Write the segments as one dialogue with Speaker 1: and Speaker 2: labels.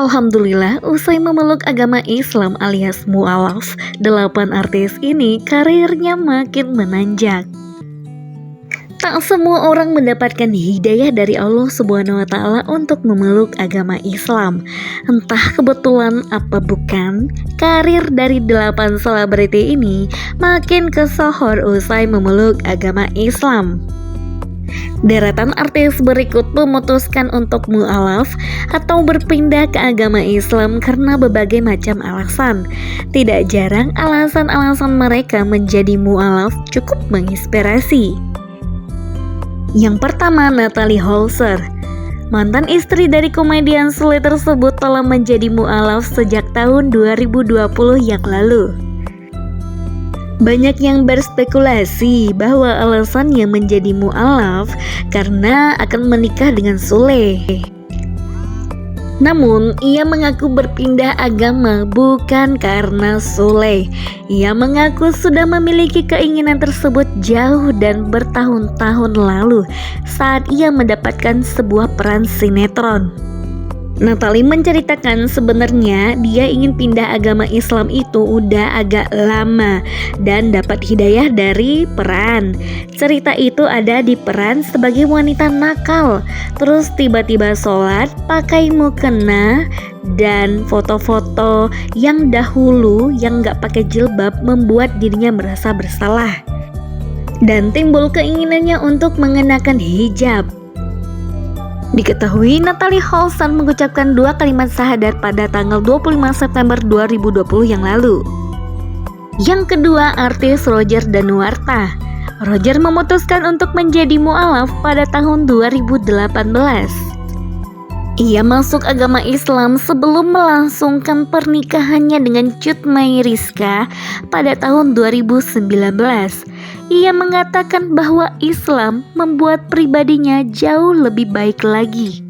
Speaker 1: Alhamdulillah, usai memeluk agama Islam alias mu'alaf, 8 artis ini karirnya makin menanjak. Tak semua orang mendapatkan hidayah dari Allah Subhanahu wa Ta'ala untuk memeluk agama Islam. Entah kebetulan apa bukan, karir dari 8 selebriti ini makin kesohor usai memeluk agama Islam. Deretan artis berikut memutuskan untuk mu'alaf atau berpindah ke agama Islam karena berbagai macam alasan. Tidak jarang alasan-alasan mereka menjadi mu'alaf cukup menginspirasi. Yang pertama, Natalie Holzer. Mantan istri dari komedian Sule tersebut telah menjadi mu'alaf sejak tahun 2020 yang lalu. Banyak yang berspekulasi bahwa alasannya menjadi mu'alaf karena akan menikah dengan Sule. Namun, ia mengaku berpindah agama bukan karena Sule. Ia mengaku sudah memiliki keinginan tersebut jauh dan bertahun-tahun lalu saat ia mendapatkan sebuah peran sinetron. Natalie menceritakan sebenarnya dia ingin pindah agama Islam itu udah agak lama dan dapat hidayah dari peran. Cerita itu ada di peran sebagai wanita nakal, terus tiba-tiba sholat pakai mukena, dan foto-foto yang dahulu yang gak pakai jilbab membuat dirinya merasa bersalah. Dan timbul keinginannya untuk mengenakan hijab. Diketahui Natalie Holzer mengucapkan 2 kalimat syahadat pada tanggal 25 September 2020 yang lalu. Yang kedua, artis Roger Danuarta. Roger memutuskan untuk menjadi mu'alaf pada tahun 2018. Ia masuk agama Islam sebelum melangsungkan pernikahannya dengan Cut Meyriska pada tahun 2019. Ia mengatakan bahwa Islam membuat pribadinya jauh lebih baik lagi.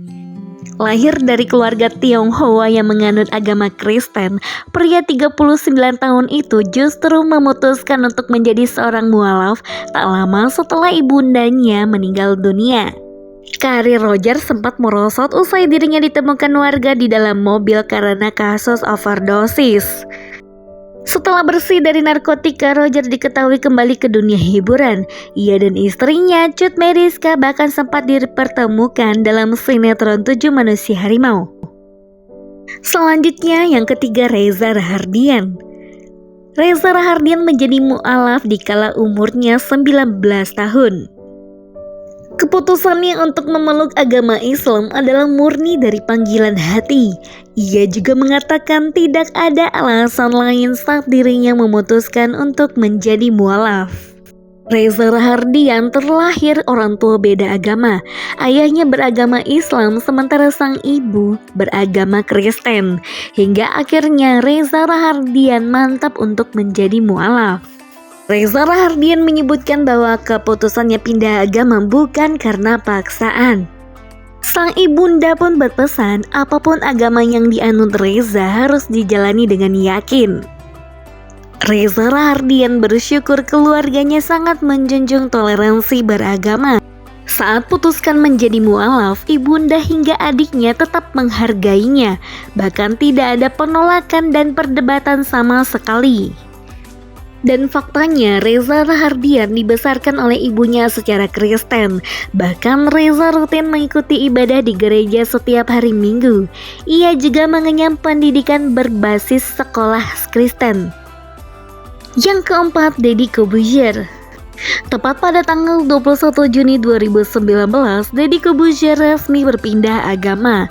Speaker 1: Lahir dari keluarga Tionghoa yang menganut agama Kristen, pria 39 tahun itu justru memutuskan untuk menjadi seorang mu'alaf tak lama setelah ibundanya meninggal dunia. Karir Roger sempat merosot usai dirinya ditemukan warga di dalam mobil karena kasus overdosis. Setelah bersih dari narkotika, Roger diketahui kembali ke dunia hiburan. Ia dan istrinya, Cut Meyriska, bahkan sempat dipertemukan dalam sinetron 7 Manusia Harimau. Selanjutnya, yang ketiga, Reza Rahardian. Reza Rahardian menjadi mu'alaf dikala umurnya 19 tahun. Keputusannya untuk memeluk agama Islam adalah murni dari panggilan hati. Ia juga mengatakan tidak ada alasan lain saat dirinya memutuskan untuk menjadi mu'alaf. Reza Rahardian terlahir orang tua beda agama. Ayahnya beragama Islam sementara sang ibu beragama Kristen. Hingga akhirnya Reza Rahardian mantap untuk menjadi mu'alaf. Reza Rahardian menyebutkan bahwa keputusannya pindah agama bukan karena paksaan. Sang ibunda pun berpesan apapun agama yang dianut Reza harus dijalani dengan yakin. Reza Rahardian bersyukur keluarganya sangat menjunjung toleransi beragama. Saat putuskan menjadi mu'alaf, ibunda hingga adiknya tetap menghargainya. Bahkan tidak ada penolakan dan perdebatan sama sekali. Dan faktanya Reza Rahardian dibesarkan oleh ibunya secara Kristen. Bahkan Reza rutin mengikuti ibadah di gereja setiap hari Minggu. Ia juga mengenyam pendidikan berbasis sekolah Kristen. Yang keempat, Deddy Corbuzier. Tepat pada tanggal 21 Juni 2019, Deddy Corbuzier resmi berpindah agama.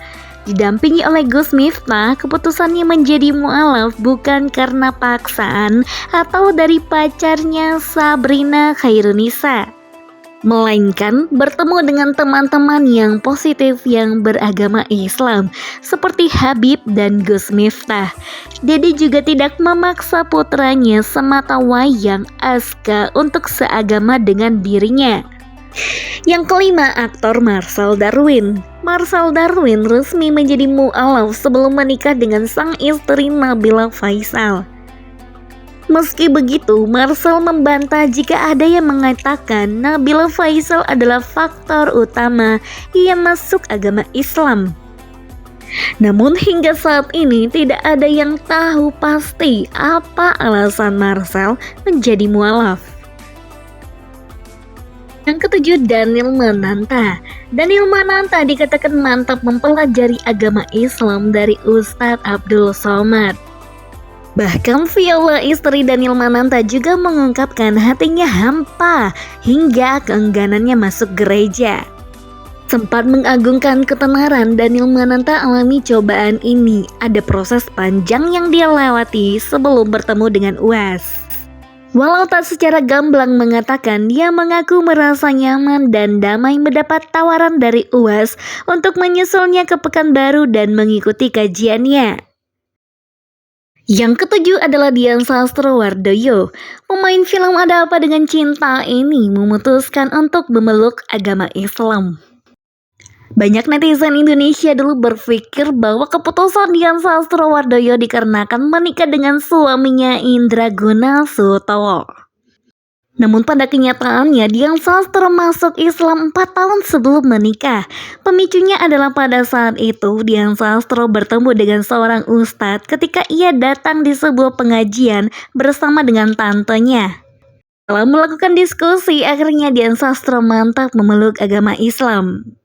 Speaker 1: Didampingi oleh Gus Miftah, keputusannya menjadi mu'alaf bukan karena paksaan atau dari pacarnya Sabrina Khairunisa, melainkan bertemu dengan teman-teman yang positif yang beragama Islam seperti Habib dan Gus Miftah. Deddy juga tidak memaksa putranya sematawayang Aska untuk seagama dengan dirinya. Yang kelima, aktor Marcel Darwin. Marcel Darwin resmi menjadi mu'alaf sebelum menikah dengan sang istri Nabila Faisal. Meski begitu, Marcel membantah jika ada yang mengatakan Nabila Faisal adalah faktor utama ia masuk agama Islam. Namun hingga saat ini tidak ada yang tahu pasti apa alasan Marcel menjadi mualaf. Yang ketujuh, Daniel Mananta. Daniel Mananta dikatakan mantap mempelajari agama Islam dari Ustadz Abdul Somad. Bahkan Viola, istri Daniel Mananta, juga mengungkapkan hatinya hampa hingga keengganannya masuk gereja. Sempat mengagungkan ketenaran, Daniel Mananta alami cobaan ini. Ada proses panjang yang dia lewati sebelum bertemu dengan UAS. Walau tak secara gamblang mengatakan, dia mengaku merasa nyaman dan damai mendapat tawaran dari UAS untuk menyusulnya ke Pekanbaru dan mengikuti kajiannya. Yang ketujuh adalah Dian Sastrowardoyo. Pemain film Ada Apa Dengan Cinta ini memutuskan untuk memeluk agama Islam. Banyak netizen Indonesia dulu berpikir bahwa keputusan Dian Sastrowardoyo dikarenakan menikah dengan suaminya Indra Gunasutowo. Namun pada kenyataannya Dian Sastro masuk Islam 4 tahun sebelum menikah. Pemicunya adalah pada saat itu Dian Sastro bertemu dengan seorang ustadz ketika ia datang di sebuah pengajian bersama dengan tantenya. Setelah melakukan diskusi, akhirnya Dian Sastro mantap memeluk agama Islam.